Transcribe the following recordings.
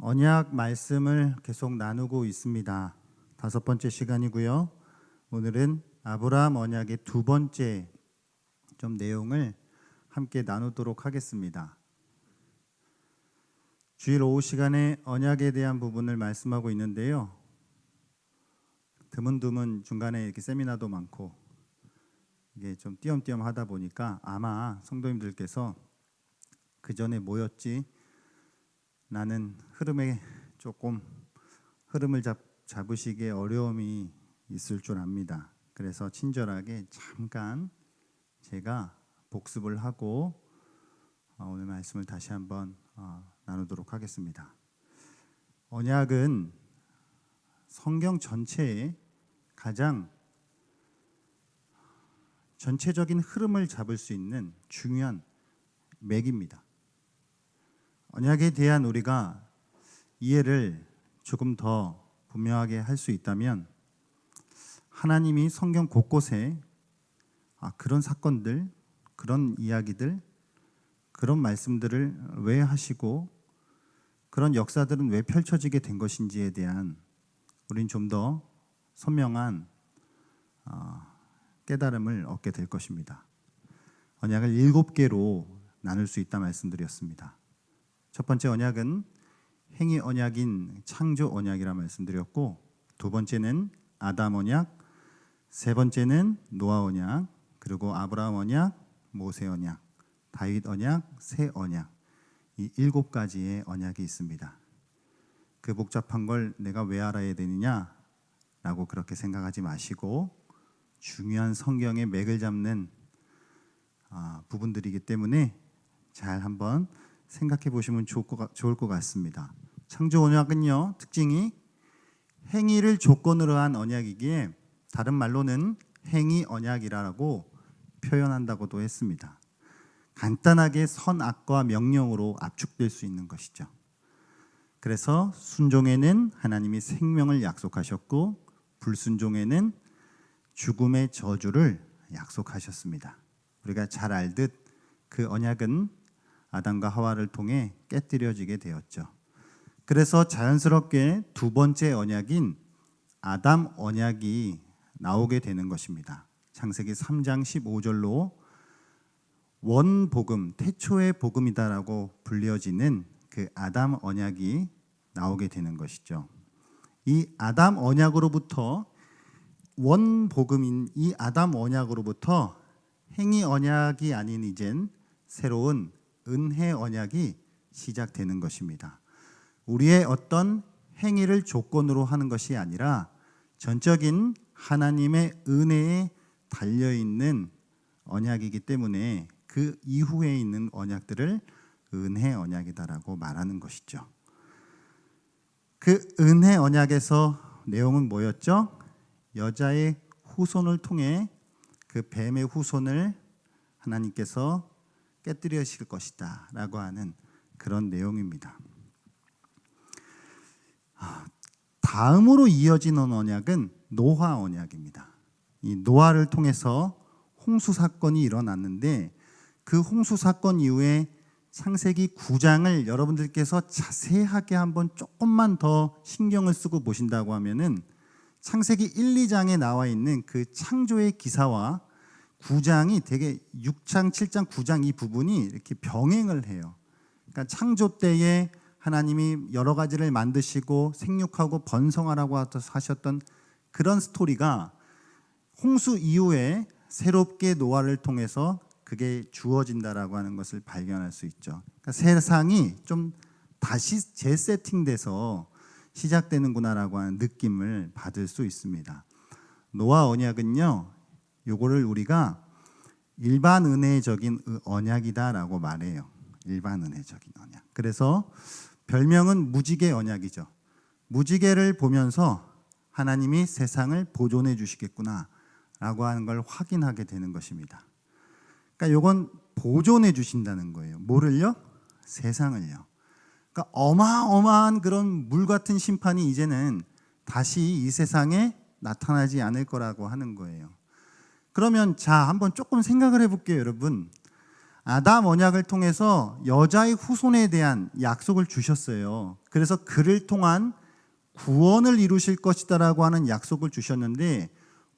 언약 말씀을 계속 나누고 있습니다. 5번째 시간이고요. 오늘은 아브라함 언약의 두 번째 좀 내용을 함께 나누도록 하겠습니다. 주일 오후 시간에 언약에 대한 부분을 말씀하고 있는데요. 드문드문 중간에 이렇게 세미나도 많고 이게 좀 띄엄띄엄 하다 보니까 아마 성도님들께서 그 전에 뭐였지? 나는 흐름을 잡으시기에 어려움이 있을 줄 압니다. 그래서 친절하게 잠깐 제가 복습을 하고 오늘 말씀을 다시 한번 나누도록 하겠습니다. 언약은 성경 전체에 가장 전체적인 흐름을 잡을 수 있는 중요한 맥입니다. 언약에 대한 우리가 이해를 조금 더 분명하게 할 수 있다면 하나님이 성경 곳곳에 그런 사건들, 그런 이야기들, 그런 말씀들을 왜 하시고 그런 역사들은 왜 펼쳐지게 된 것인지에 대한 우린 좀 더 선명한 깨달음을 얻게 될 것입니다. 언약을 7개로 나눌 수 있다 말씀드렸습니다. 첫 번째 언약은 행위 언약인 창조 언약이라 말씀드렸고, 두 번째는 아담 언약, 세 번째는 노아 언약, 그리고 아브라함 언약, 모세 언약, 다윗 언약, 새 언약, 이 7가지의 언약이 있습니다. 그 복잡한 걸 내가 왜 알아야 되느냐라고 그렇게 생각하지 마시고 중요한 성경의 맥을 잡는 부분들이기 때문에 잘 한번 생각해 보시면 좋을 것 같습니다. 창조 언약은요, 특징이 행위를 조건으로 한 언약이기에 다른 말로는 행위 언약이라고 표현한다고도 했습니다. 간단하게 선악과 명령으로 압축될 수 있는 것이죠. 그래서 순종에는 하나님이 생명을 약속하셨고 불순종에는 죽음의 저주를 약속하셨습니다. 우리가 잘 알듯 그 언약은 아담과 하와를 통해 깨뜨려지게 되었죠. 그래서 자연스럽게 두 번째 언약인 아담 언약이 나오게 되는 것입니다. 창세기 3장 15절로 원복음, 태초의 복음이다라고 불려지는 그 아담 언약이 나오게 되는 것이죠. 이 아담 언약으로부터 원복음인 이 아담 언약으로부터 행위 언약이 아닌 이젠 새로운 은혜 언약이 시작되는 것입니다. 우리의 어떤 행위를 조건으로 하는 것이 아니라 전적인 하나님의 은혜에 달려있는 언약이기 때문에 그 이후에 있는 언약들을 은혜 언약이다라고 말하는 것이죠. 그 은혜 언약에서 내용은 뭐였죠? 여자의 후손을 통해 그 뱀의 후손을 하나님께서 깨뜨리실 것이다 라고 하는 그런 내용입니다. 다음으로 이어지는 언약은 노아 언약입니다. 이 노아를 통해서 홍수 사건이 일어났는데 그 홍수 사건 이후에 창세기 9장을 여러분들께서 자세하게 한번 조금만 더 신경을 쓰고 보신다고 하면은 창세기 1, 2장에 나와 있는 그 창조의 기사와 9장이 되게 6장, 7장, 9장 이 부분이 이렇게 병행을 해요. 그러니까 창조 때에 하나님이 여러 가지를 만드시고 생육하고 번성하라고 하셨던 그런 스토리가 홍수 이후에 새롭게 노아를 통해서 그게 주어진다라고 하는 것을 발견할 수 있죠. 그러니까 세상이 좀 다시 재세팅돼서 시작되는구나라고 하는 느낌을 받을 수 있습니다. 노아 언약은요, 요거를 우리가 일반 은혜적인 언약이다라고 말해요. 일반 은혜적인 언약. 그래서 별명은 무지개 언약이죠. 무지개를 보면서 하나님이 세상을 보존해 주시겠구나라고 하는 걸 확인하게 되는 것입니다. 그러니까 요건 보존해 주신다는 거예요. 뭐를요? 세상을요. 그러니까 어마어마한 그런 물 같은 심판이 이제는 다시 이 세상에 나타나지 않을 거라고 하는 거예요. 그러면 자, 한번 조금 생각을 해볼게요, 여러분. 아담 언약을 통해서 여자의 후손에 대한 약속을 주셨어요. 그래서 그를 통한 구원을 이루실 것이다라고 하는 약속을 주셨는데,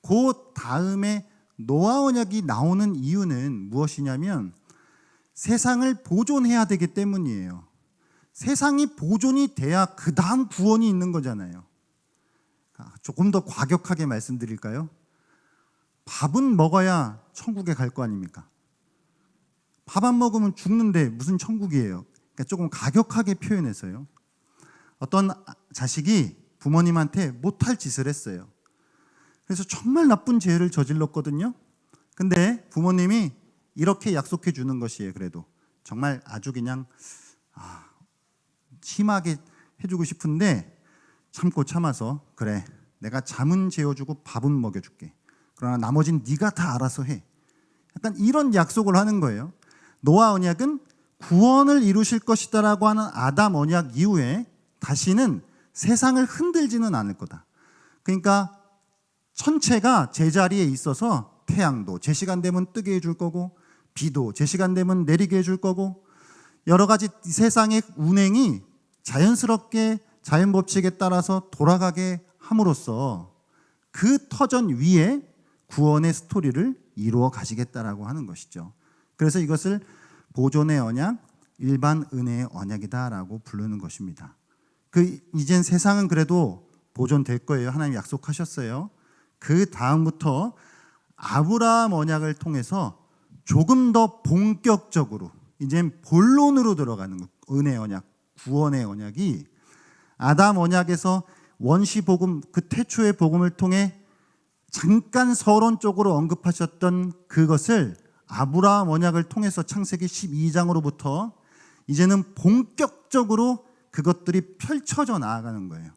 그 다음에 노아 언약이 나오는 이유는 무엇이냐면 세상을 보존해야 되기 때문이에요. 세상이 보존이 돼야 그 다음 구원이 있는 거잖아요. 조금 더 과격하게 말씀드릴까요? 밥은 먹어야 천국에 갈 거 아닙니까? 밥 안 먹으면 죽는데 무슨 천국이에요? 그러니까 조금 가격하게 표현해서요. 어떤 자식이 부모님한테 못할 짓을 했어요. 그래서 정말 나쁜 죄를 저질렀거든요. 근데 부모님이 이렇게 약속해 주는 것이에요. 그래도 정말 아주 그냥 심하게 해주고 싶은데 참고 참아서, 그래, 내가 잠은 재워주고 밥은 먹여줄게. 그러나 나머지는 네가 다 알아서 해. 약간 이런 약속을 하는 거예요. 노아 언약은 구원을 이루실 것이다라고 하는 아담 언약 이후에 다시는 세상을 흔들지는 않을 거다. 그러니까 천체가 제자리에 있어서 태양도 제 시간 되면 뜨게 해줄 거고, 비도 제 시간 되면 내리게 해줄 거고, 여러 가지 세상의 운행이 자연스럽게 자연 법칙에 따라서 돌아가게 함으로써 그 터전 위에 구원의 스토리를 이루어 가시겠다라고 하는 것이죠. 그래서 이것을 보존의 언약, 일반 은혜의 언약이다라고 부르는 것입니다. 이젠 세상은 그래도 보존될 거예요. 하나님 약속하셨어요. 그 다음부터 아브라함 언약을 통해서 조금 더 본격적으로 이젠 본론으로 들어가는 것, 은혜 언약, 구원의 언약이 아담 언약에서 원시 복음, 그 태초의 복음을 통해 잠깐 서론적으로 언급하셨던 그것을 아브라함 언약을 통해서 창세기 12장으로부터 이제는 본격적으로 그것들이 펼쳐져 나아가는 거예요.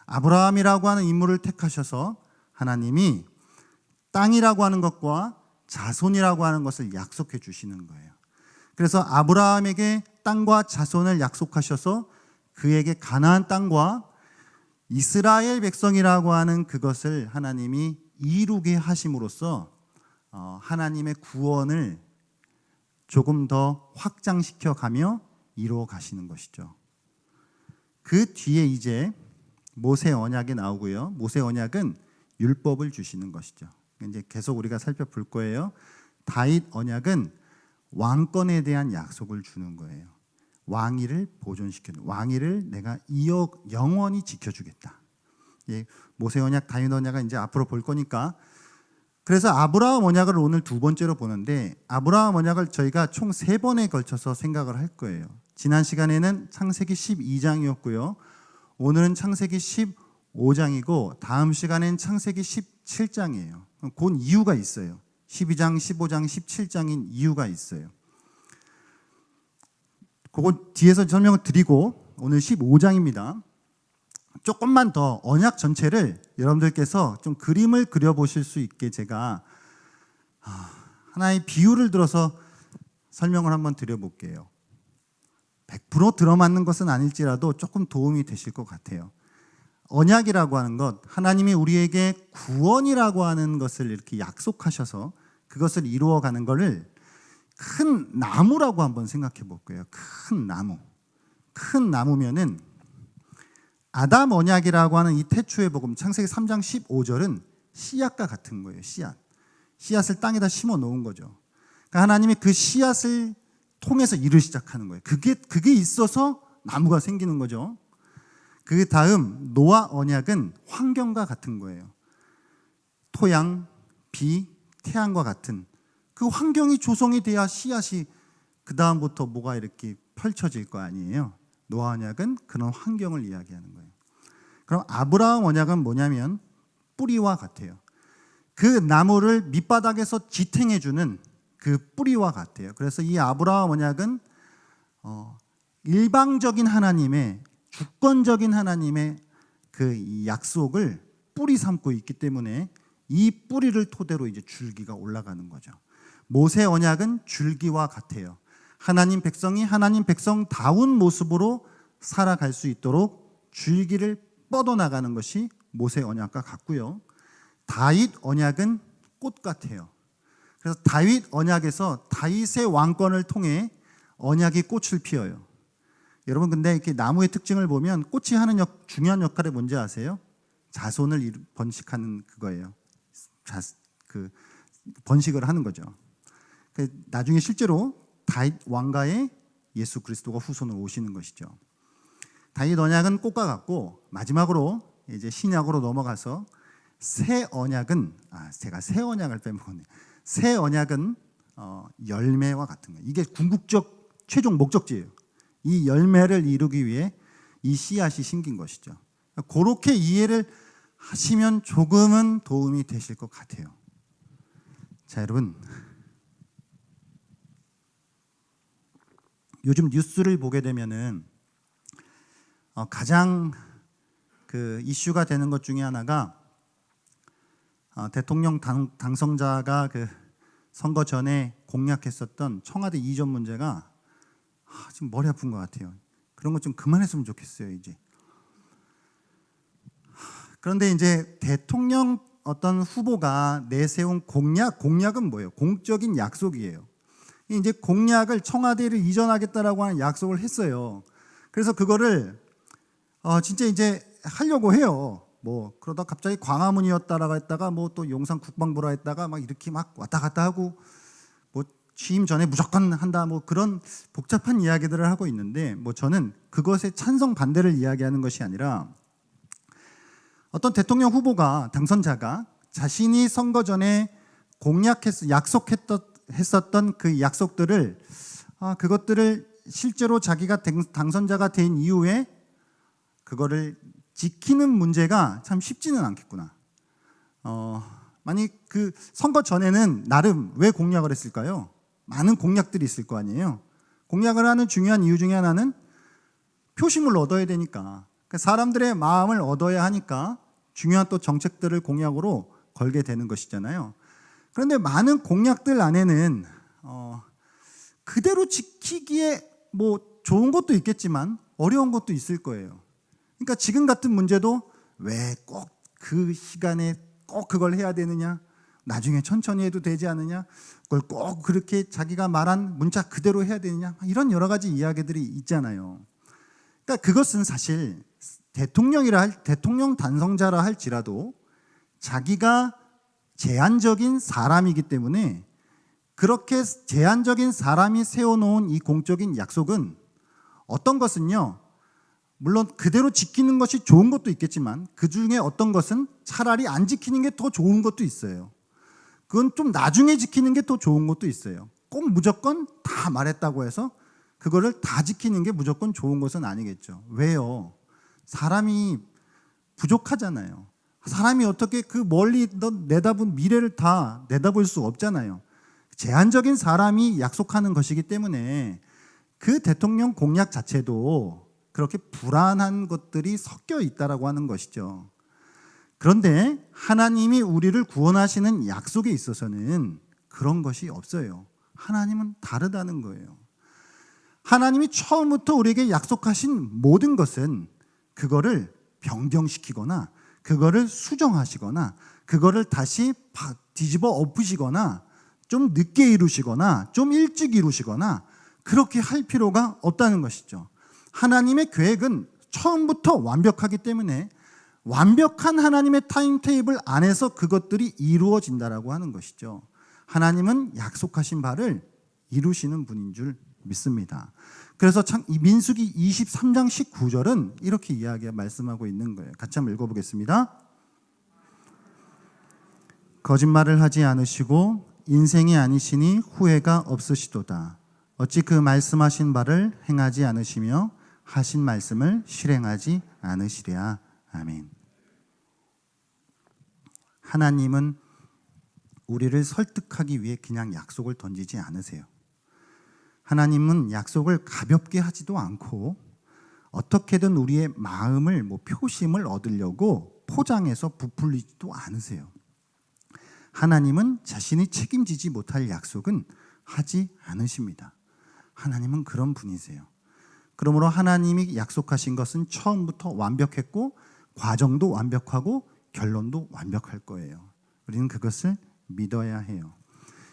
아브라함이라고 하는 인물을 택하셔서 하나님이 땅이라고 하는 것과 자손이라고 하는 것을 약속해 주시는 거예요. 그래서 아브라함에게 땅과 자손을 약속하셔서 그에게 가나안 땅과 이스라엘 백성이라고 하는 그것을 하나님이 이루게 하심으로써 하나님의 구원을 조금 더 확장시켜 가며 이루어 가시는 것이죠. 그 뒤에 이제 모세 언약이 나오고요. 모세 언약은 율법을 주시는 것이죠. 이제 계속 우리가 살펴볼 거예요. 다윗 언약은 왕권에 대한 약속을 주는 거예요. 왕위를 보존시키는, 왕위를 내가 영원히 지켜주겠다. 예, 모세 언약, 다윗 언약은 이제 앞으로 볼 거니까. 그래서 아브라함 언약을 오늘 두 번째로 보는데, 아브라함 언약을 저희가 총 3번에 걸쳐서 생각을 할 거예요. 지난 시간에는 창세기 12장이었고요. 오늘은 창세기 15장이고 다음 시간엔 창세기 17장이에요. 그 이유가 있어요. 12장, 15장, 17장인 이유가 있어요. 그거 뒤에서 설명을 드리고 오늘 15장입니다. 조금만 더 언약 전체를 여러분들께서 좀 그림을 그려보실 수 있게 제가 하나의 비유를 들어서 설명을 한번 드려볼게요. 100% 들어맞는 것은 아닐지라도 조금 도움이 되실 것 같아요. 언약이라고 하는 것, 하나님이 우리에게 구원이라고 하는 것을 이렇게 약속하셔서 그것을 이루어가는 것을 큰 나무라고 한번 생각해 볼 거예요. 큰 나무. 큰 나무면은 아담 언약이라고 하는 이 태초의 복음, 창세기 3장 15절은 씨앗과 같은 거예요. 씨앗을 땅에다 심어 놓은 거죠. 그러니까 하나님이 그 씨앗을 통해서 일을 시작하는 거예요. 그게 있어서 나무가 생기는 거죠. 그 다음 노아 언약은 환경과 같은 거예요. 토양, 비, 태양과 같은 그 환경이 조성이 돼야 씨앗이 그 다음부터 뭐가 이렇게 펼쳐질 거 아니에요. 노아 언약은 그런 환경을 이야기하는 거예요. 그럼 아브라함 언약은 뭐냐면 뿌리와 같아요. 그 나무를 밑바닥에서 지탱해주는 그 뿌리와 같아요. 그래서 이 아브라함 언약은 일방적인 하나님의, 주권적인 하나님의 그 약속을 뿌리 삼고 있기 때문에 이 뿌리를 토대로 이제 줄기가 올라가는 거죠. 모세 언약은 줄기와 같아요. 하나님 백성이 하나님 백성다운 모습으로 살아갈 수 있도록 줄기를 뻗어나가는 것이 모세 언약과 같고요. 다윗 언약은 꽃 같아요. 그래서 다윗 언약에서 다윗의 왕권을 통해 언약이 꽃을 피워요. 여러분 근데 이렇게 나무의 특징을 보면 꽃이 하는 중요한 역할이 뭔지 아세요? 자손을 번식하는 그거예요. 번식을 하는 거죠. 나중에 실제로 다윗 왕가에 예수 그리스도가 후손으로 오시는 것이죠. 다윗 언약은 꽃과 같고 마지막으로 이제 신약으로 넘어가서 새 언약은 제가 새 언약을 빼먹었네요. 새 언약은 열매와 같은 거예요. 이게 궁극적 최종 목적지예요. 이 열매를 이루기 위해 이 씨앗이 심긴 것이죠. 그렇게 이해를 하시면 조금은 도움이 되실 것 같아요. 자, 여러분, 요즘 뉴스를 보게 되면은 가장 그 이슈가 되는 것 중에 하나가 대통령 당선자가 그 선거 전에 공약했었던 청와대 이전 문제가 지금 머리 아픈 것 같아요. 그런 것 좀 그만했으면 좋겠어요, 이제. 그런데 이제 대통령 어떤 후보가 내세운 공약은 뭐예요? 공적인 약속이에요. 이제 공약을 청와대를 이전하겠다라고 하는 약속을 했어요. 그래서 그거를 진짜 이제 하려고 해요. 뭐 그러다 갑자기 광화문이었다라고 했다가 뭐 또 용산 국방부라 했다가 막 이렇게 막 왔다 갔다 하고 뭐 취임 전에 무조건 한다 뭐 그런 복잡한 이야기들을 하고 있는데 뭐 저는 그것에 찬성 반대를 이야기하는 것이 아니라 어떤 대통령 후보가 당선자가 자신이 선거 전에 약속했었던 그 약속들을 그것들을 실제로 자기가 당선자가 된 이후에 그거를 지키는 문제가 참 쉽지는 않겠구나. 만약 그 선거 전에는 나름 왜 공약을 했을까요? 많은 공약들이 있을 거 아니에요. 공약을 하는 중요한 이유 중에 하나는 표심을 얻어야 되니까. 사람들의 마음을 얻어야 하니까 중요한 또 정책들을 공약으로 걸게 되는 것이잖아요. 그런데 많은 공약들 안에는 그대로 지키기에 뭐 좋은 것도 있겠지만 어려운 것도 있을 거예요. 그러니까 지금 같은 문제도 왜 꼭 그 시간에 꼭 그걸 해야 되느냐? 나중에 천천히 해도 되지 않느냐? 그걸 꼭 그렇게 자기가 말한 문자 그대로 해야 되느냐? 이런 여러 가지 이야기들이 있잖아요. 그러니까 그것은 사실 대통령 당선자라 할지라도 자기가 제한적인 사람이기 때문에 그렇게 제한적인 사람이 세워놓은 이 공적인 약속은 어떤 것은요, 물론 그대로 지키는 것이 좋은 것도 있겠지만 그 중에 어떤 것은 차라리 안 지키는 게 더 좋은 것도 있어요. 그건 좀 나중에 지키는 게 더 좋은 것도 있어요. 꼭 무조건 다 말했다고 해서 그거를 다 지키는 게 무조건 좋은 것은 아니겠죠. 왜요? 사람이 부족하잖아요. 사람이 어떻게 그 멀리 내다본 미래를 다 내다볼 수 없잖아요. 제한적인 사람이 약속하는 것이기 때문에 그 대통령 공약 자체도 그렇게 불안한 것들이 섞여 있다라고 하는 것이죠. 그런데 하나님이 우리를 구원하시는 약속에 있어서는 그런 것이 없어요. 하나님은 다르다는 거예요. 하나님이 처음부터 우리에게 약속하신 모든 것은 그거를 변경시키거나 그거를 수정하시거나 그거를 다시 뒤집어 엎으시거나 좀 늦게 이루시거나 좀 일찍 이루시거나 그렇게 할 필요가 없다는 것이죠. 하나님의 계획은 처음부터 완벽하기 때문에 완벽한 하나님의 타임테이블 안에서 그것들이 이루어진다라고 하는 것이죠. 하나님은 약속하신 바를 이루시는 분인 줄 믿습니다. 그래서 참 이 민수기 23장 19절은 이렇게 말씀하고 있는 거예요. 같이 한번 읽어보겠습니다. 거짓말을 하지 않으시고 인생이 아니시니 후회가 없으시도다. 어찌 그 말씀하신 바를 행하지 않으시며 하신 말씀을 실행하지 않으시랴. 아멘. 하나님은 우리를 설득하기 위해 그냥 약속을 던지지 않으세요. 하나님은 약속을 가볍게 하지도 않고 어떻게든 우리의 마음을 표심을 얻으려고 포장해서 부풀리지도 않으세요. 하나님은 자신이 책임지지 못할 약속은 하지 않으십니다. 하나님은 그런 분이세요. 그러므로 하나님이 약속하신 것은 처음부터 완벽했고 과정도 완벽하고 결론도 완벽할 거예요. 우리는 그것을 믿어야 해요.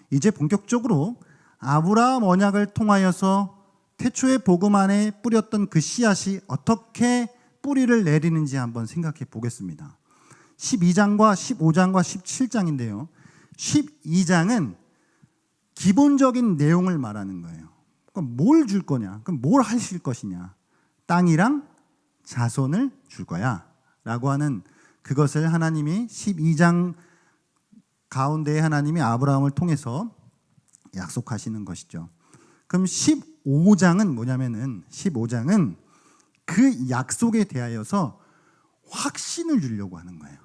이제 본격적으로 아브라함 언약을 통하여서 태초에 복음 안에 뿌렸던 그 씨앗이 어떻게 뿌리를 내리는지 한번 생각해 보겠습니다. 12장과 15장과 17장인데요. 12장은 기본적인 내용을 말하는 거예요. 그럼 뭘 줄 거냐? 그럼 뭘 하실 것이냐? 땅이랑 자손을 줄 거야 라고 하는 그것을 하나님이 12장 가운데에 하나님이 아브라함을 통해서 약속하시는 것이죠. 그럼 15장은 뭐냐면은 15장은 그 약속에 대하여서 확신을 주려고 하는 거예요.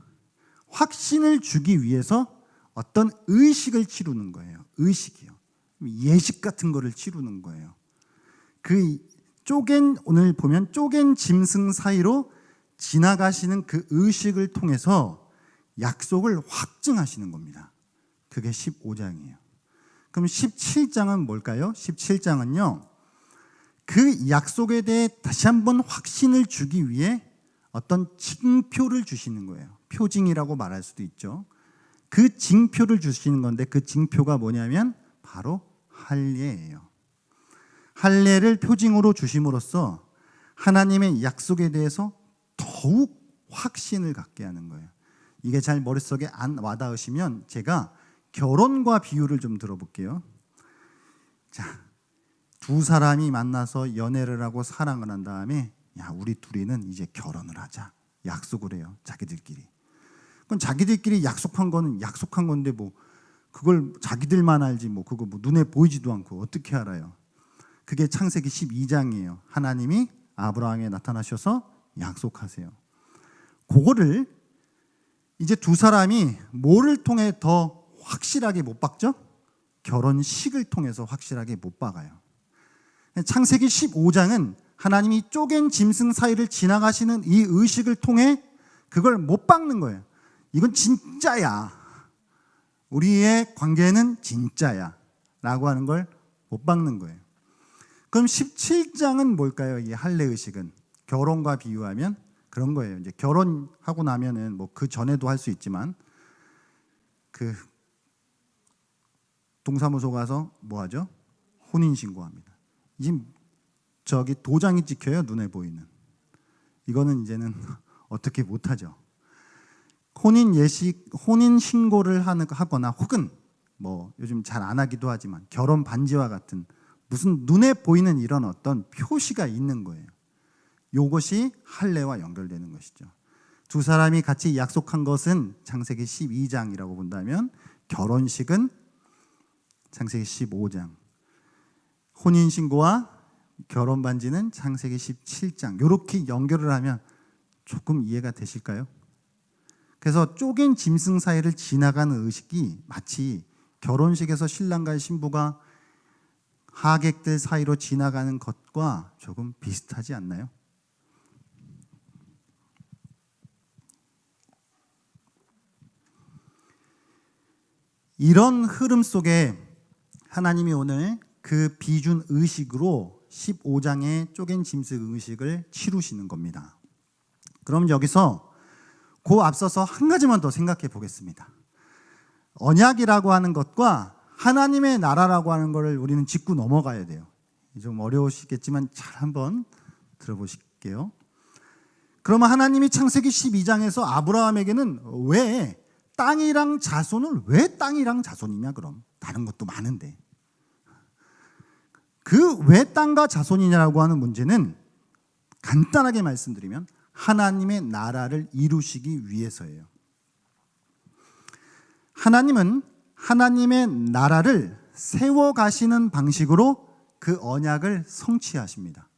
확신을 주기 위해서 어떤 의식을 치르는 거예요. 의식이요. 예식 같은 거를 치르는 거예요. 오늘 보면 쪼갠 짐승 사이로 지나가시는 그 의식을 통해서 약속을 확증하시는 겁니다. 그게 15장이에요. 그럼 17장은 뭘까요? 17장은요, 그 약속에 대해 다시 한번 확신을 주기 위해 어떤 징표를 주시는 거예요. 표징이라고 말할 수도 있죠. 그 징표를 주시는 건데 그 징표가 뭐냐면 바로 할례예요. 할례를 표징으로 주심으로써 하나님의 약속에 대해서 더욱 확신을 갖게 하는 거예요. 이게 잘 머릿속에 안 와닿으시면 제가 결혼과 비유를 좀 들어볼게요. 자, 두 사람이 만나서 연애를 하고 사랑을 한 다음에 야, 우리 둘이는 이제 결혼을 하자 약속을 해요. 자기들끼리. 그건 자기들끼리 약속한 거는 약속한 건데 뭐 그걸 자기들만 알지 뭐 그거 뭐 눈에 보이지도 않고 어떻게 알아요? 그게 창세기 12장이에요. 하나님이 아브라함에 나타나셔서 약속하세요. 그거를 이제 두 사람이 뭐를 통해 더 확실하게 못 박죠? 결혼식을 통해서 확실하게 못 박아요. 창세기 15장은 하나님이 쪼갠 짐승 사이를 지나가시는 이 의식을 통해 그걸 못 박는 거예요. 이건 진짜야. 우리의 관계는 진짜야. 라고 하는 걸 못 박는 거예요. 그럼 17장은 뭘까요? 이 할례 의식은 결혼과 비유하면 그런 거예요. 이제 결혼하고 나면은 뭐 그 전에도 할 수 있지만 그 동사무소 가서 뭐 하죠? 혼인 신고합니다. 지금 저기 도장이 찍혀요. 눈에 보이는. 이거는 이제는 어떻게 못 하죠. 혼인 신고를 하거나 혹은 뭐 요즘 잘 안 하기도 하지만 결혼 반지와 같은 무슨 눈에 보이는 이런 어떤 표시가 있는 거예요. 이것이 할례와 연결되는 것이죠. 두 사람이 같이 약속한 것은 창세기 12장이라고 본다면 결혼식은 창세기 15장, 혼인신고와 결혼반지는 창세기 17장. 이렇게 연결을 하면 조금 이해가 되실까요? 그래서 쪼갠 짐승 사이를 지나가는 의식이 마치 결혼식에서 신랑과 신부가 하객들 사이로 지나가는 것과 조금 비슷하지 않나요? 이런 흐름 속에 하나님이 오늘 그 비준 의식으로 15장의 쪼갠 짐승 의식을 치루시는 겁니다. 그럼 여기서 그 앞서서 한 가지만 더 생각해 보겠습니다. 언약이라고 하는 것과 하나님의 나라라고 하는 것을 우리는 짚고 넘어가야 돼요. 좀 어려우시겠지만 잘 한번 들어보실게요. 그러면 하나님이 창세기 12장에서 아브라함에게는 왜 땅이랑 자손을 왜 땅이랑 자손이냐 그럼? 다른 것도 많은데. 그 왜 땅과 자손이냐라고 하는 문제는 간단하게 말씀드리면 하나님의 나라를 이루시기 위해서예요. 하나님은 하나님의 나라를 세워가시는 방식으로 그 언약을 성취하십니다.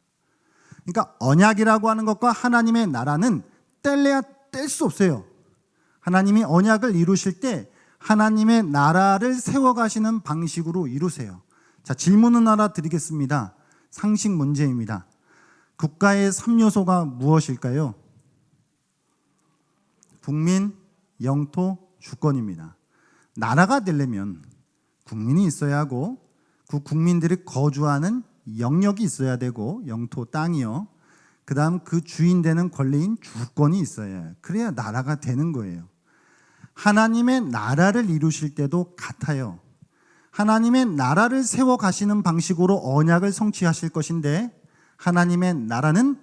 그러니까 언약이라고 하는 것과 하나님의 나라는 뗄래야 뗄 수 없어요. 하나님이 언약을 이루실 때 하나님의 나라를 세워가시는 방식으로 이루세요. 자, 질문을 하나 드리겠습니다. 상식 문제입니다. 국가의 3요소가 무엇일까요? 국민, 영토, 주권입니다. 나라가 되려면 국민이 있어야 하고 그 국민들이 거주하는 영역이 있어야 되고 영토, 땅이요. 그 다음 그 주인 되는 권리인 주권이 있어야 해요. 그래야 나라가 되는 거예요. 하나님의 나라를 이루실 때도 같아요. 하나님의 나라를 세워 가시는 방식으로 언약을 성취하실 것인데, 하나님의 나라는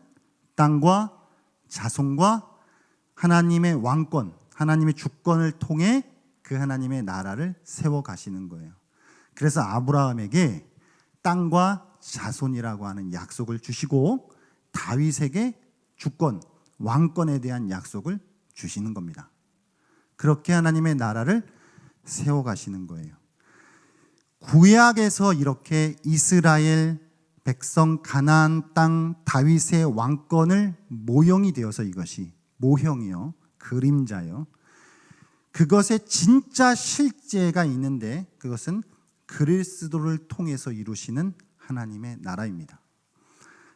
땅과 자손과 하나님의 왕권, 하나님의 주권을 통해 그 하나님의 나라를 세워 가시는 거예요. 그래서 아브라함에게 땅과 자손이라고 하는 약속을 주시고 다윗에게 주권, 왕권에 대한 약속을 주시는 겁니다. 그렇게 하나님의 나라를 세워 가시는 거예요. 구약에서 이렇게 이스라엘 백성 가나안 땅 다윗의 왕권을 모형이 되어서, 이것이 모형이요, 그림자요, 그것의 진짜 실제가 있는데 그것은 그리스도를 통해서 이루시는 하나님의 나라입니다.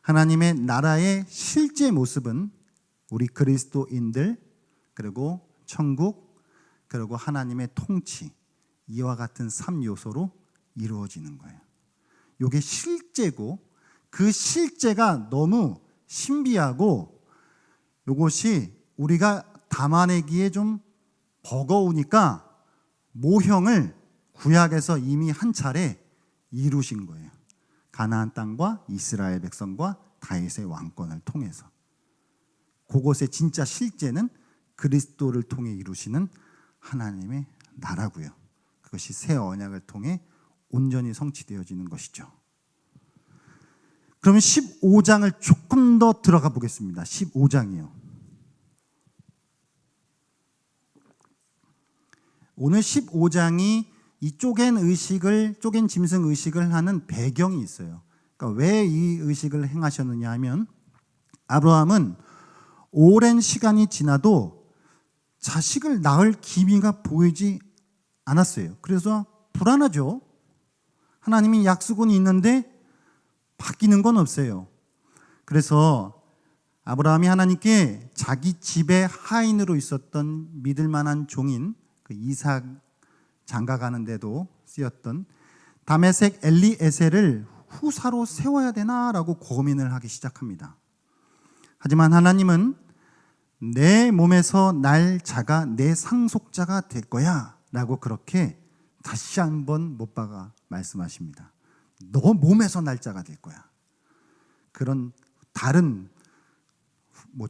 하나님의 나라의 실제 모습은 우리 그리스도인들, 그리고 천국, 그리고 하나님의 통치, 이와 같은 3요소로 이루어지는 거예요. 이게 실제고, 그 실제가 너무 신비하고 이것이 우리가 담아내기에 좀 버거우니까 모형을 구약에서 이미 한 차례 이루신 거예요. 가나안 땅과 이스라엘 백성과 다윗의 왕권을 통해서. 그것의 진짜 실제는 그리스도를 통해 이루시는 하나님의 나라고요. 그것이 새 언약을 통해 온전히 성취되어지는 것이죠. 그러면 15장을 조금 더 들어가 보겠습니다. 15장이요. 오늘 15장이 이 쪼갠 짐승 의식을 하는 배경이 있어요. 그러니까 왜 이 의식을 행하셨느냐 하면, 아브라함은 오랜 시간이 지나도 자식을 낳을 기미가 보이지 않았어요. 그래서 불안하죠. 하나님이 약속은 있는데 바뀌는 건 없어요. 그래서 아브라함이 하나님께 자기 집의 하인으로 있었던 믿을 만한 종인 그 이삭 장가 가는데도 쓰였던 다메섹 엘리에셀을 후사로 세워야 되나라고 고민을 하기 시작합니다. 하지만 하나님은 내 몸에서 날 자가 내 상속자가 될 거야 라고 그렇게 다시 한번 못 박아 말씀하십니다. 너 몸에서 날 자가 될 거야. 그런 다른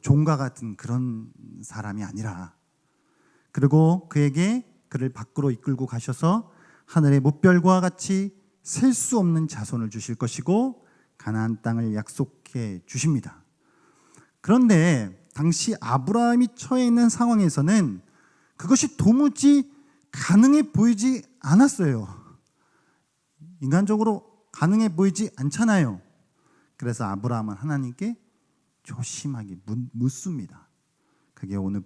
종과 같은 그런 사람이 아니라, 그리고 그를 밖으로 이끌고 가셔서 하늘의 뭇별과 같이 셀 수 없는 자손을 주실 것이고 가나안 땅을 약속해 주십니다. 그런데 당시 아브라함이 처해 있는 상황에서는 그것이 도무지 가능해 보이지 않았어요. 인간적으로 가능해 보이지 않잖아요. 그래서 아브라함은 하나님께 조심하게 묻습니다. 그게 오늘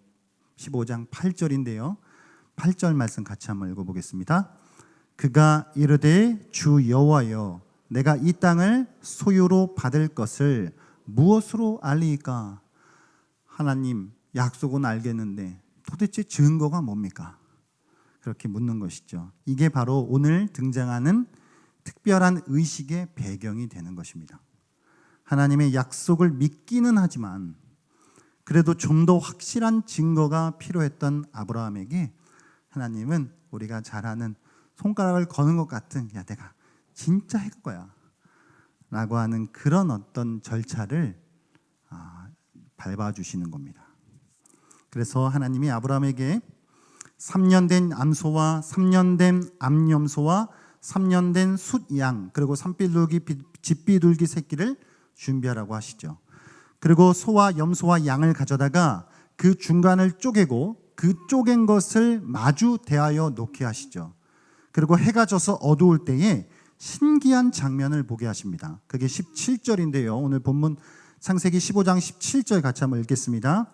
15장 8절인데요. 8절 말씀 같이 한번 읽어보겠습니다. 그가 이르되 주 여호와여, 내가 이 땅을 소유로 받을 것을 무엇으로 알리이까? 하나님, 약속은 알겠는데 도대체 증거가 뭡니까? 그렇게 묻는 것이죠. 이게 바로 오늘 등장하는 특별한 의식의 배경이 되는 것입니다. 하나님의 약속을 믿기는 하지만 그래도 좀 더 확실한 증거가 필요했던 아브라함에게 하나님은 우리가 잘 아는 손가락을 거는 것 같은, 야 내가 진짜 할 거야 라고 하는 그런 어떤 절차를 밟아주시는 겁니다. 그래서 하나님이 아브라함에게 3년 된 암소와 3년 된 암염소와 3년 된 숫양, 그리고 집비둘기 새끼를 준비하라고 하시죠. 그리고 소와 염소와 양을 가져다가 그 중간을 쪼개고 그 쪼갠 것을 마주 대하여 놓게 하시죠. 그리고 해가 져서 어두울 때에 신기한 장면을 보게 하십니다. 그게 17절인데요. 오늘 본문 창세기 15장 17절 같이 한번 읽겠습니다.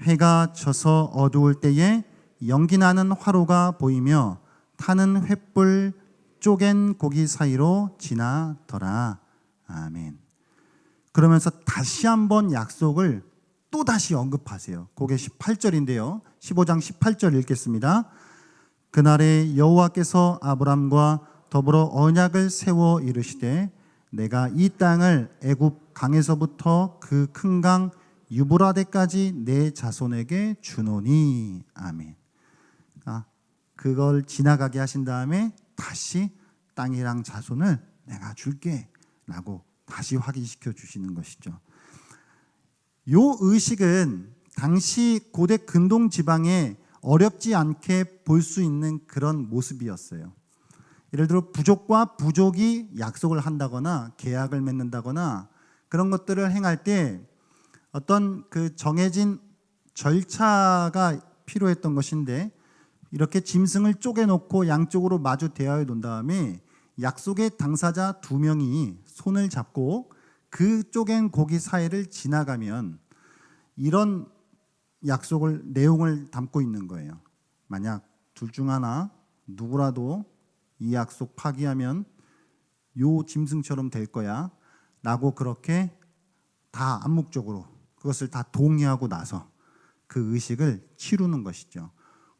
해가 져서 어두울 때에 연기 나는 화로가 보이며 타는 횃불 쪼갠 고기 사이로 지나더라. 아멘. 그러면서 다시 한번 약속을 또 다시 언급하세요. 그게 18절인데요. 15장 18절 읽겠습니다. 그날에 여호와께서 아브람과 더불어 언약을 세워 이르시되 내가 이 땅을 애굽 강에서부터 그 큰 강 유브라데까지 내 자손에게 주노니. 아멘. 그걸 지나가게 하신 다음에 다시 땅이랑 자손을 내가 줄게 라고 다시 확인시켜 주시는 것이죠. 요 의식은 당시 고대 근동 지방에 어렵지 않게 볼 수 있는 그런 모습이었어요. 예를 들어 부족과 부족이 약속을 한다거나 계약을 맺는다거나 그런 것들을 행할 때 어떤 그 정해진 절차가 필요했던 것인데, 이렇게 짐승을 쪼개놓고 양쪽으로 마주 대하여 놓은 다음에 약속의 당사자 2명이 손을 잡고 그 쪼갠 고기 사이를 지나가면 이런 약속을 내용을 담고 있는 거예요. 만약 둘 중 하나 누구라도 이 약속 파기하면 요 짐승처럼 될 거야 라고 그렇게 다 암묵적으로 그것을 다 동의하고 나서 그 의식을 치르는 것이죠.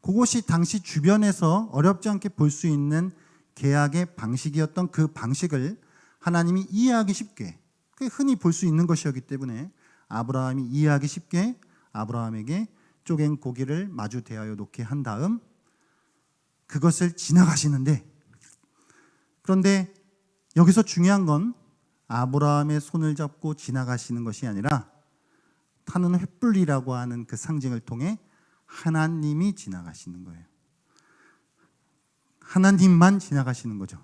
그것이 당시 주변에서 어렵지 않게 볼 수 있는 계약의 방식이었던 그 방식을 하나님이 이해하기 쉽게, 흔히 볼 수 있는 것이었기 때문에 아브라함이 이해하기 쉽게 아브라함에게 쪼갠 고기를 마주 대하여 놓게 한 다음 그것을 지나가시는데, 그런데 여기서 중요한 건 아브라함의 손을 잡고 지나가시는 것이 아니라 타는 횃불이라고 하는 그 상징을 통해 하나님이 지나가시는 거예요. 하나님만 지나가시는 거죠.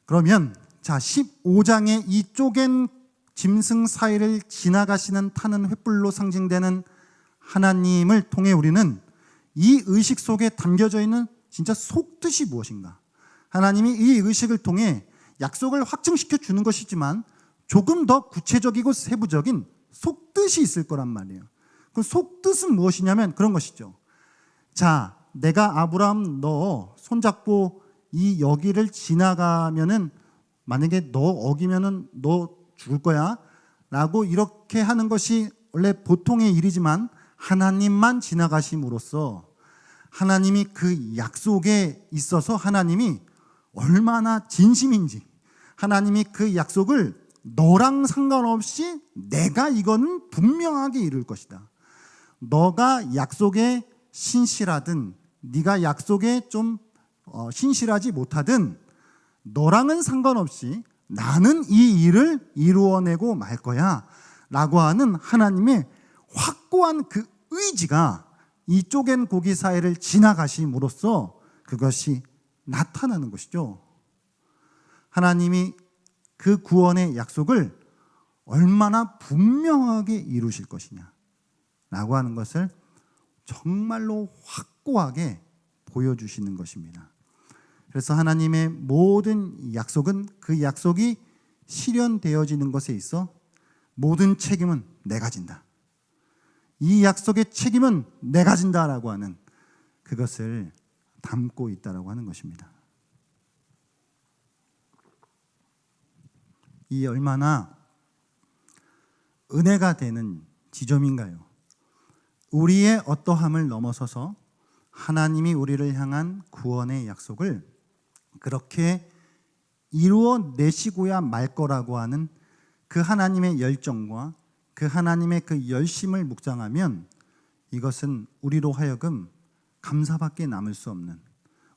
그러면 자 15장의 이 쪼갠 짐승 사이를 지나가시는 타는 횃불로 상징되는 하나님을 통해 우리는 이 의식 속에 담겨져 있는 진짜 속뜻이 무엇인가, 하나님이 이 의식을 통해 약속을 확증시켜 주는 것이지만 조금 더 구체적이고 세부적인 속뜻이 있을 거란 말이에요. 그 속뜻은 무엇이냐면 그런 것이죠. 자, 내가 아브라함 너 손잡고 이 여기를 지나가면은 만약에 너 어기면은 너 죽을 거야 라고 이렇게 하는 것이 원래 보통의 일이지만 하나님만 지나가심으로써 하나님이 그 약속에 있어서 하나님이 얼마나 진심인지, 하나님이 그 약속을 너랑 상관없이 내가 이거는 분명하게 이룰 것이다, 너가 약속에 신실하든 네가 약속에 좀 신실하지 못하든 너랑은 상관없이 나는 이 일을 이루어내고 말 거야 라고 하는 하나님의 확고한 그 의지가 이 쪼갠 고기 사이를 지나가심으로써 그것이 나타나는 것이죠. 하나님이 그 구원의 약속을 얼마나 분명하게 이루실 것이냐 라고 하는 것을 정말로 확고하게 보여주시는 것입니다. 그래서 하나님의 모든 약속은 그 약속이 실현되어지는 것에 있어 모든 책임은 내가 진다, 이 약속의 책임은 내가 진다라고 하는 그것을 담고 있다라고 하는 것입니다. 이 얼마나 은혜가 되는 지점인가요? 우리의 어떠함을 넘어서서 하나님이 우리를 향한 구원의 약속을 그렇게 이루어내시고야 말 거라고 하는 그 하나님의 열정과 그 하나님의 그 열심을 묵상하면 이것은 우리로 하여금 감사밖에 남을 수 없는,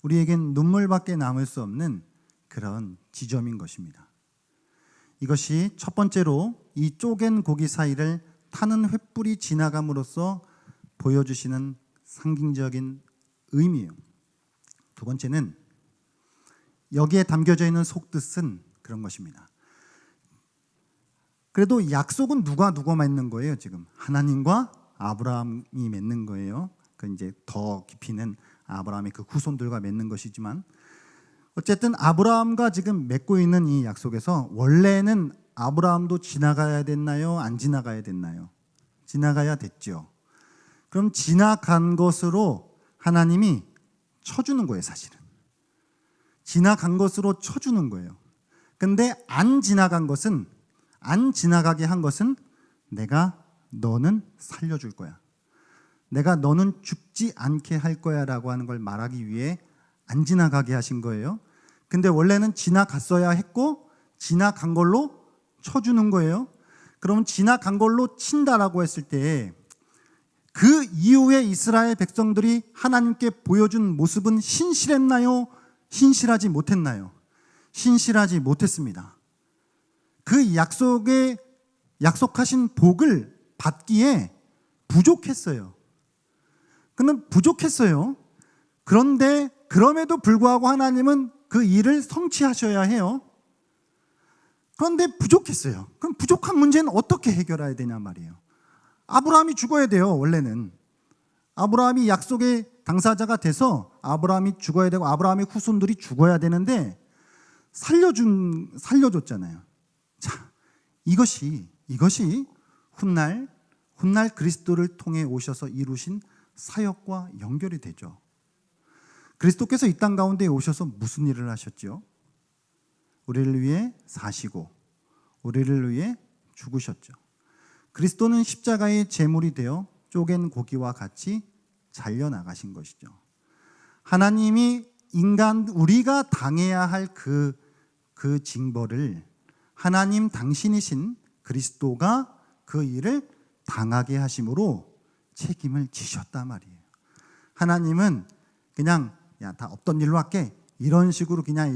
우리에겐 눈물밖에 남을 수 없는 그런 지점인 것입니다. 이것이 첫 번째로 이 쪼갠 고기 사이를 타는 횃불이 지나감으로써 보여주시는 상징적인 의미예요. 두 번째는 여기에 담겨져 있는 속뜻은 그런 것입니다. 그래도 약속은 누가 맺는 거예요? 지금 하나님과 아브라함이 맺는 거예요. 그 이제 더 깊이는 아브라함의 그 후손들과 맺는 것이지만 어쨌든 아브라함과 지금 맺고 있는 이 약속에서 원래는 아브라함도 지나가야 됐나요? 안 지나가야 됐나요? 지나가야 됐죠. 그럼 지나간 것으로 하나님이 쳐주는 거예요, 사실은. 지나간 것으로 쳐주는 거예요. 근데 안 지나가게 한 것은 내가 너는 살려줄 거야, 내가 너는 죽지 않게 할 거야 라고 하는 걸 말하기 위해 안 지나가게 하신 거예요. 근데 원래는 지나갔어야 했고 지나간 걸로 쳐주는 거예요. 그럼 지나간 걸로 친다라고 했을 때 그 이후에 이스라엘 백성들이 하나님께 보여준 모습은 신실했나요? 신실하지 못했나요? 신실하지 못했습니다. 그 약속하신 복을 받기에 부족했어요. 그는 부족했어요. 그런데 그럼에도 불구하고 하나님은 그 일을 성취하셔야 해요. 그런데 부족했어요. 그럼 부족한 문제는 어떻게 해결해야 되냐 말이에요. 아브라함이 죽어야 돼요. 원래는 아브라함이 약속의 당사자가 돼서 아브라함이 죽어야 되고 아브라함의 후손들이 죽어야 되는데 살려줬잖아요. 자, 이것이 훗날 그리스도를 통해 오셔서 이루신 사역과 연결이 되죠. 그리스도께서 이 땅 가운데 오셔서 무슨 일을 하셨죠? 우리를 위해 사시고 우리를 위해 죽으셨죠. 그리스도는 십자가의 제물이 되어 쪼갠 고기와 같이 잘려나가신 것이죠. 하나님이 우리가 당해야 할 그 징벌을 하나님 당신이신 그리스도가 그 일을 당하게 하심으로 책임을 지셨단 말이에요. 하나님은 그냥 다 없던 일로 할게 이런 식으로 그냥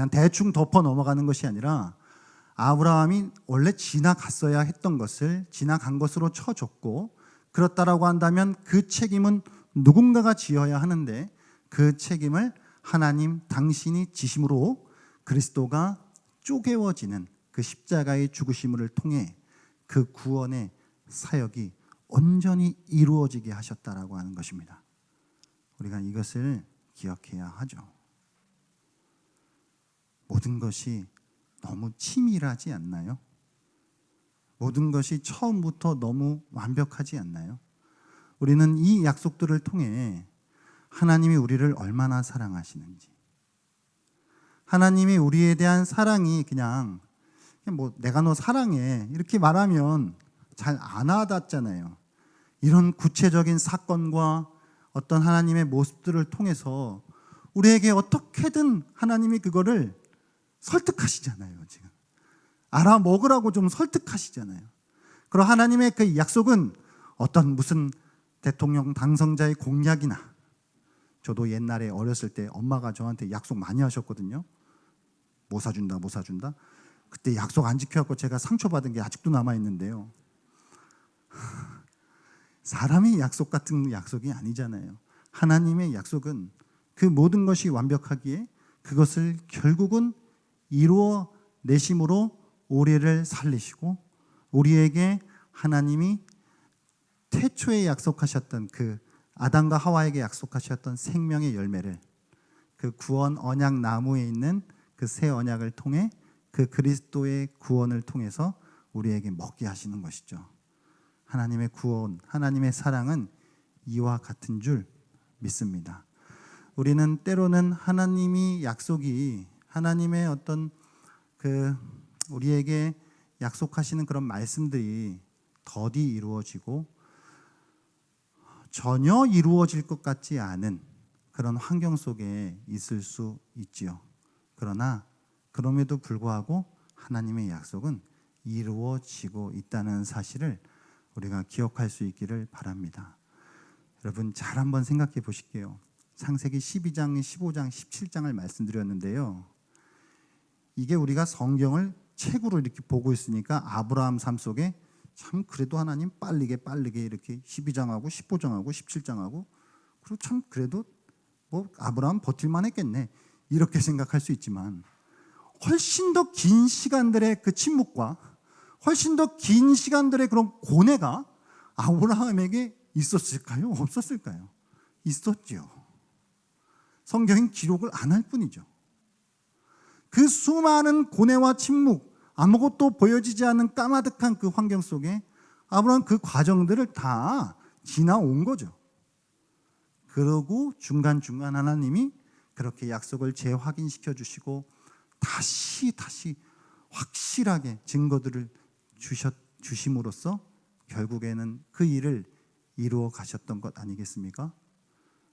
대충 덮어 넘어가는 것이 아니라 아브라함이 원래 지나갔어야 했던 것을 지나간 것으로 쳐줬고, 그렇다라고 한다면 그 책임은 누군가가 지어야 하는데 그 책임을 하나님 당신이 지심으로 그리스도가 쪼개워지는 그 십자가의 죽으심을 통해 그 구원의 사역이 온전히 이루어지게 하셨다라고 하는 것입니다. 우리가 이것을 기억해야 하죠. 모든 것이 너무 치밀하지 않나요? 모든 것이 처음부터 너무 완벽하지 않나요? 우리는 이 약속들을 통해 하나님이 우리를 얼마나 사랑하시는지, 하나님이 우리에 대한 사랑이 그냥 내가 너 사랑해 이렇게 말하면 잘 안 와닿잖아요. 이런 구체적인 사건과 어떤 하나님의 모습들을 통해서 우리에게 어떻게든 하나님이 그거를 설득하시잖아요. 지금 알아먹으라고 좀 설득하시잖아요. 그리고 하나님의 그 약속은 어떤 무슨 대통령 당선자의 공약이나, 저도 옛날에 어렸을 때 엄마가 저한테 약속 많이 하셨거든요. 뭐 사준다 그때 약속 안 지켜갖고 제가 상처받은 게 아직도 남아있는데요. 사람의 약속 같은 약속이 아니잖아요. 하나님의 약속은 그 모든 것이 완벽하기에 그것을 결국은 이루어 내심으로 우리를 살리시고, 우리에게 하나님이 태초에 약속하셨던 그 아담과 하와에게 약속하셨던 생명의 열매를, 그 구원 언약 나무에 있는 그 새 언약을 통해 그 그리스도의 구원을 통해서 우리에게 먹게 하시는 것이죠. 하나님의 구원, 하나님의 사랑은 이와 같은 줄 믿습니다. 우리는 때로는 하나님이 약속이, 하나님의 어떤 우리에게 약속하시는 그런 말씀들이 더디 이루어지고 전혀 이루어질 것 같지 않은 그런 환경 속에 있을 수 있지요. 그러나 그럼에도 불구하고 하나님의 약속은 이루어지고 있다는 사실을 우리가 기억할 수 있기를 바랍니다. 여러분 잘 한번 생각해 보실게요. 창세기 12장, 15장, 17장을 말씀드렸는데요. 이게 우리가 성경을 책으로 이렇게 보고 있으니까 아브라함 삶 속에 참 그래도 하나님 빠르게 이렇게 12장하고 15장하고 17장하고 그리고 참 그래도 아브라함 버틸만 했겠네 이렇게 생각할 수 있지만, 훨씬 더 긴 시간들의 그 침묵과 훨씬 더 긴 시간들의 그런 고뇌가 아브라함에게 있었을까요? 없었을까요? 있었죠. 성경은 기록을 안 할 뿐이죠. 그 수많은 고뇌와 침묵, 아무것도 보여지지 않는 까마득한 그 환경 속에 아브라함은 그 과정들을 다 지나온 거죠. 그러고 중간중간 하나님이 그렇게 약속을 재확인시켜 주시고 다시 확실하게 증거들을 주심으로써 결국에는 그 일을 이루어 가셨던 것 아니겠습니까?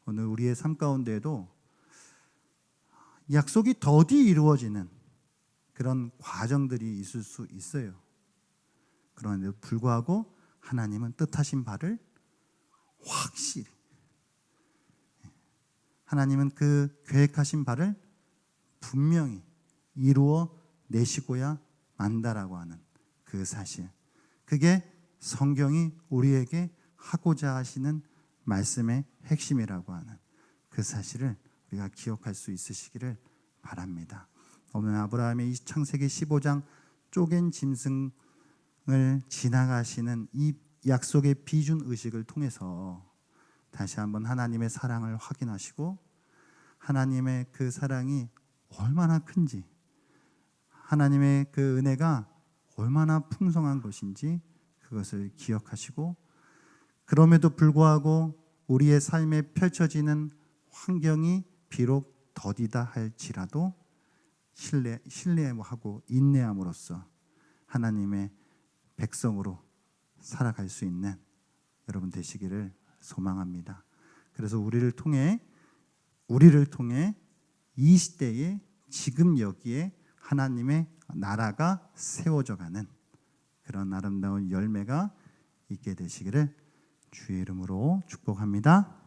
오늘 우리의 삶 가운데에도 약속이 더디 이루어지는 그런 과정들이 있을 수 있어요. 그런데도 불구하고 하나님은 뜻하신 바를 확실히, 하나님은 그 계획하신 바를 분명히 이루어 내시고야 만다라고 하는 그 사실, 그게 성경이 우리에게 하고자 하시는 말씀의 핵심이라고 하는 그 사실을 우리가 기억할 수 있으시기를 바랍니다. 오늘 아브라함의 이 창세기 15장 쪼갠 짐승을 지나가시는 이 약속의 비준 의식을 통해서 다시 한번 하나님의 사랑을 확인하시고 하나님의 그 사랑이 얼마나 큰지, 하나님의 그 은혜가 얼마나 풍성한 것인지 그것을 기억하시고, 그럼에도 불구하고 우리의 삶에 펼쳐지는 환경이 비록 더디다 할지라도 신뢰하고 인내함으로써 하나님의 백성으로 살아갈 수 있는 여러분 되시기를 소망합니다. 그래서 우리를 통해 이 시대에 지금 여기에 하나님의 나라가 세워져 가는 그런 아름다운 열매가 있게 되시기를 주의 이름으로 축복합니다.